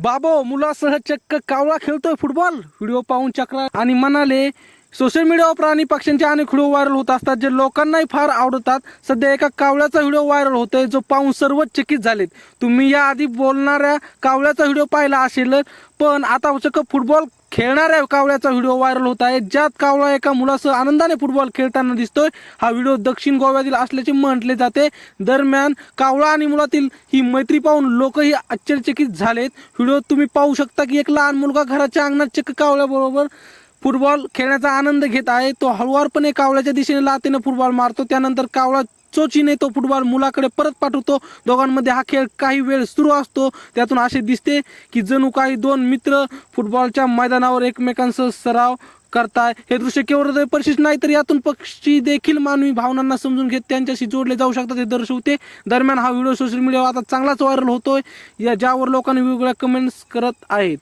बाबो मुलासह चक्क कावळा खेळतोय फुटबॉल. व्हिडिओ पाहून चक्र आणि म्हणाले, सोशल मीडियावर प्राणी पक्ष्यांचे अनेक व्हिडिओ व्हायरल होत असतात जे लोकांनाही फार आवडतात. सध्या एका कावळ्याचा व्हिडिओ व्हायरल होतोय जो पाहून सर्वच चकित झालेत. तुम्ही याआधी बोलणाऱ्या कावळ्याचा व्हिडिओ पाहिला असेल, पण आता चक्क फुटबॉल खेळणाऱ्या कावळ्याचा व्हिडिओ व्हायरल होत आहे ज्यात कावळा एका मुलासह आनंदाने फुटबॉल खेळताना दिसतोय. हा व्हिडिओ दक्षिण गोव्यातील असल्याचे म्हटले जाते. दरम्यान कावळा आणि मुलातील ही मैत्री पाहून लोकही आश्चर्यचकित झालेत. व्हिडिओ तुम्ही पाहू शकता की एक लहान मुलगा घराच्या अंगणात चक्क कावळ्याबरोबर फुटबॉल खेळण्याचा आनंद घेत आहे. तो हळुवारपणे कावळ्याच्या दिशेने लातेने फुटबॉल मारतो. त्यानंतर कावळा चोचीने तो फुटबॉल मुलाकडे परत पाठवतो. दोघांमध्ये हा खेळ काही वेळ सुरू असतो. त्यातून असे दिसते की जणू काही दोन मित्र फुटबॉलच्या मैदानावर एकमेकांसह सराव करताय. हे दृश्य केवळ हृदयस्पर्शीच नाही तर यातून पक्षी देखील मानवी भावनांना समजून घेत त्यांच्याशी जोडले जाऊ शकतात हे दर्शवते. दरम्यान हा व्हिडिओ सोशल मीडियावर आता चांगलाच व्हायरल होतोय ज्यावर लोकांनी वेगवेगळ्या कमेंट्स करत आहेत.